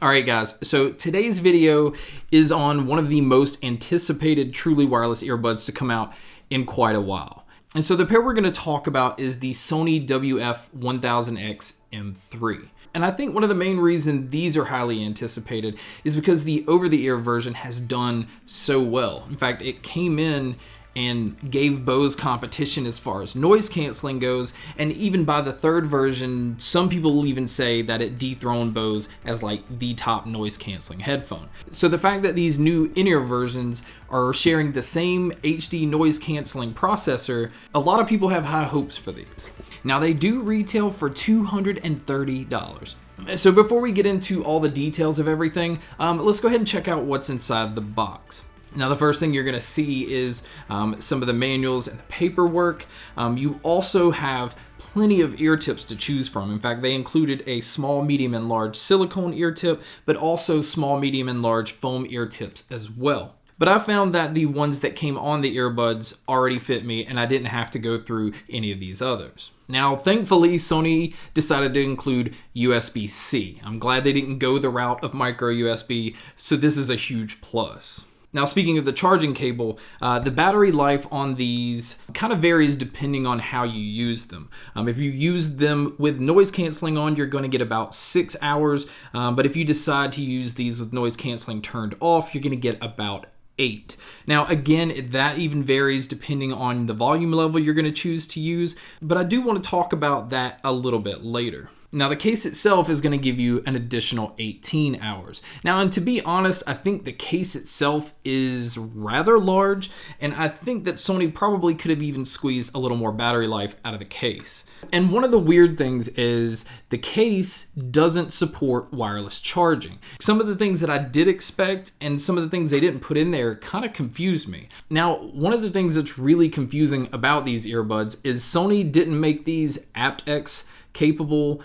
Alright guys, so today's video is on one of the most anticipated truly wireless earbuds to come out in quite a while. And so the pair we're going to talk about is the Sony WF-1000XM3. And I think one of the main reasons these are highly anticipated is because the over-the-ear version has done so well. In fact, it came in and gave Bose competition as far as noise canceling goes, and even by the third version, some people will even say that it dethroned Bose as like the top noise canceling headphone. So the fact that these new in-ear versions are sharing the same HD noise canceling processor, a lot of people have high hopes for these. Now they do retail for $230. So before we get into all the details of everything, let's go ahead and check out what's inside the box. Now the first thing you're going to see is some of the manuals and the paperwork. You also have plenty of ear tips to choose from. In fact, they included a small, medium, and large silicone ear tip, but also small, medium, and large foam ear tips as well. But I found that the ones that came on the earbuds already fit me, and I didn't have to go through any of these others. Now, thankfully, Sony decided to include USB-C. I'm glad they didn't go the route of micro USB, so this is a huge plus. Now, speaking of the charging cable, the battery life on these kind of varies depending on how you use them. If you use them with noise canceling on, you're going to get about 6 hours. But if you decide to use these with noise canceling turned off, you're going to get about 8. Now, again, that even varies depending on the volume level you're going to choose to use. But I do want to talk about that a little bit later. Now, the case itself is going to give you an additional 18 hours. Now, and to be honest, I think the case itself is rather large, and I think that Sony probably could have even squeezed a little more battery life out of the case. And one of the weird things is the case doesn't support wireless charging. Some of the things that I did expect and some of the things they didn't put in there kind of confused me. Now, one of the things that's really confusing about these earbuds is Sony didn't make these aptX capable.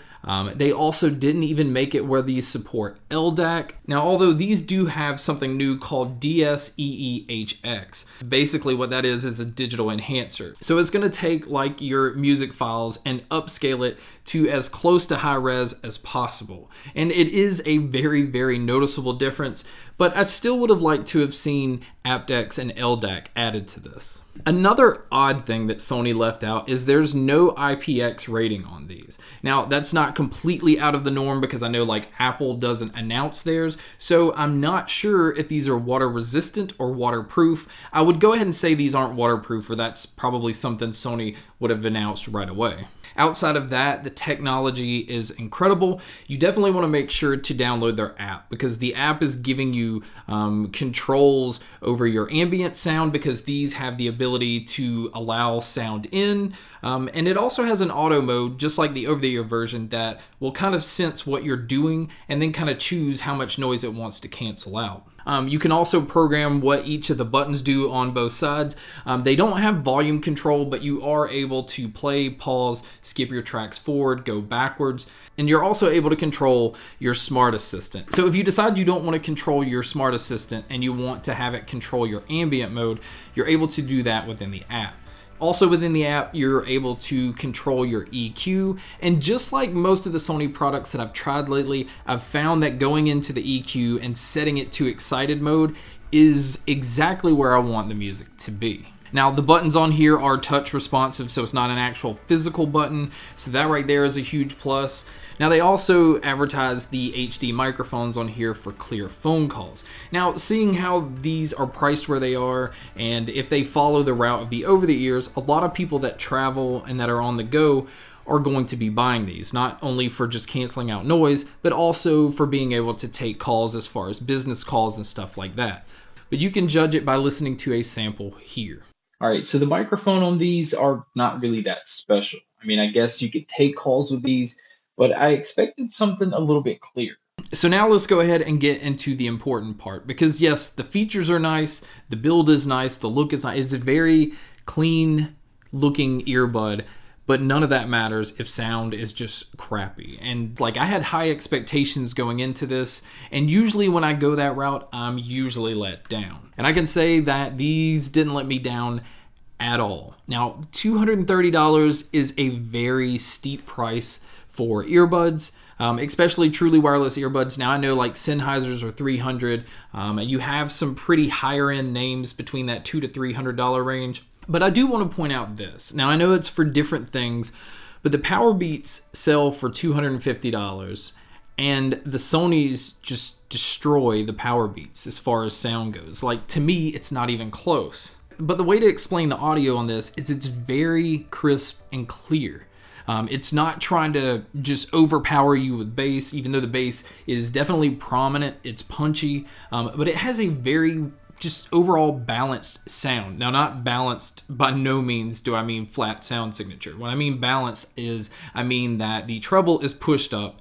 They also didn't even make it where these support LDAC. Now, although these do have something new called DSEEHX. Basically what that is a digital enhancer. So it's going to take like your music files and upscale it to as close to high res as possible. And it is a very, very noticeable difference, but I still would have liked to have seen aptX and LDAC added to this. Another odd thing that Sony left out is there's no IPX rating on these. Now, that's not completely out of the norm because I know like Apple doesn't announce theirs, so I'm not sure if these are water resistant or waterproof. I would go ahead and say these aren't waterproof, or that's probably something Sony would have announced right away. Outside of that, the technology is incredible. You definitely want to make sure to download their app because the app is giving you controls over your ambient sound because these have the ability to allow sound in. And it also has an auto mode, just like the over-the-ear version, that will kind of sense what you're doing and then kind of choose how much noise it wants to cancel out. You can also program what each of the buttons do on both sides. They don't have volume control, but you are able to play, pause, skip your tracks forward, go backwards, and you're also able to control your smart assistant. So if you decide you don't want to control your smart assistant and you want to have it control your ambient mode, you're able to do that within the app. Also within the app, you're able to control your EQ, and just like most of the Sony products that I've tried lately, I've found that going into the EQ and setting it to excited mode is exactly where I want the music to be. Now, the buttons on here are touch responsive, so it's not an actual physical button, so that right there is a huge plus. Now, they also advertise the HD microphones on here for clear phone calls. Now, seeing how these are priced where they are, and if they follow the route of the over-the-ears, a lot of people that travel and that are on the go are going to be buying these, not only for just canceling out noise, but also for being able to take calls as far as business calls and stuff like that. But you can judge it by listening to a sample here. All right, so the microphone on these are not really that special. I mean, I guess you could take calls with these, but I expected something a little bit clearer. So now let's go ahead and get into the important part, because yes, the features are nice, the build is nice, the look is nice. It's a very clean looking earbud, but none of that matters if sound is just crappy. And like, I had high expectations going into this, and usually when I go that route, I'm usually let down. And I can say that these didn't let me down at all. Now, $230 is a very steep price for earbuds. especially truly wireless earbuds. Now I know like Sennheisers are $300. You have some pretty higher end names between that $200 to $300 range. But I do want to point out this. Now I know it's for different things, but the Powerbeats sell for $250. And the Sonys just destroy the Powerbeats as far as sound goes. Like, to me, it's not even close. But the way to explain the audio on this is it's very crisp and clear. It's not trying to just overpower you with bass, even though the bass is definitely prominent, it's punchy, but it has a very just overall balanced sound. Now, not balanced, by no means do I mean flat sound signature. When I mean balance is, I mean that the treble is pushed up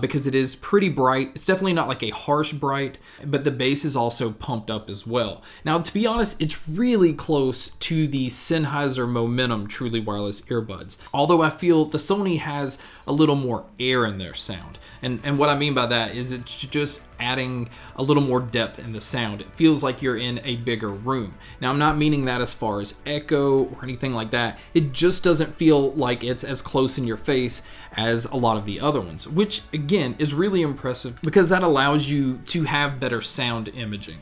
because it is pretty bright. It's definitely not like a harsh bright, but the bass is also pumped up as well. Now, to be honest, it's really close to the Sennheiser Momentum truly wireless earbuds, although I feel the Sony has a little more air in their sound. And what I mean by that is it's just adding a little more depth in the sound. It feels like you're in a bigger room. Now, I'm not meaning that as far as echo or anything like that. It just doesn't feel like it's as close in your face as a lot of the other ones, which again is really impressive because that allows you to have better sound imaging.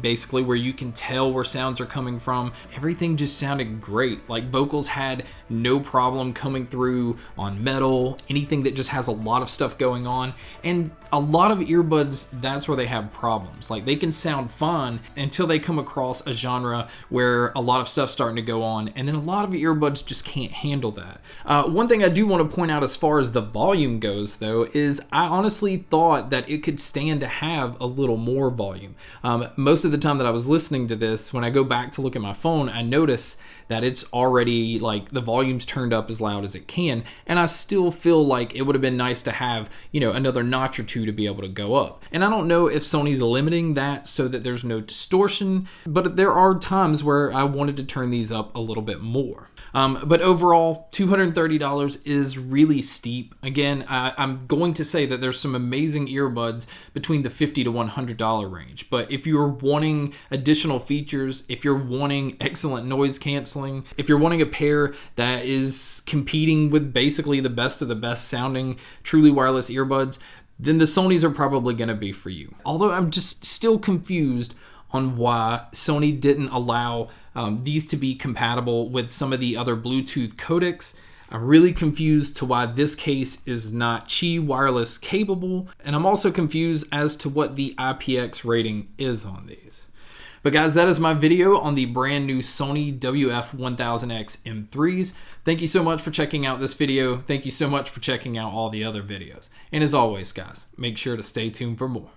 Basically where you can tell where sounds are coming from. Everything just sounded great. Like vocals had no problem coming through on metal, anything that just has a lot of stuff going on. And a lot of earbuds, that's where they have problems. Like they can sound fun until they come across a genre where a lot of stuff's starting to go on, and then a lot of earbuds just can't handle that. One thing I do want to point out as far as the volume goes though is I honestly thought that it could stand to have a little more volume. Most of the time that I was listening to this, when I go back to look at my phone, I notice that it's already like the volume's turned up as loud as it can, and I still feel like it would have been nice to have, you know, another notch or two to be able to go up. And I don't know if Sony's limiting that so that there's no distortion, but there are times where I wanted to turn these up a little bit more. But overall, $230 is really steep. Again, I'm going to say that there's some amazing earbuds between the $50 to $100 range, but if you're wanting additional features, if you're wanting excellent noise canceling, if you're wanting a pair that is competing with basically the best of the best sounding truly wireless earbuds, then the Sonys are probably going to be for you. Although I'm just still confused on why Sony didn't allow these to be compatible with some of the other Bluetooth codecs. I'm really confused to why this case is not Qi wireless capable, and I'm also confused as to what the IPX rating is on these. But guys, that is my video on the brand new Sony WF-1000XM3s. Thank you so much for checking out this video. Thank you so much for checking out all the other videos. And as always, guys, make sure to stay tuned for more.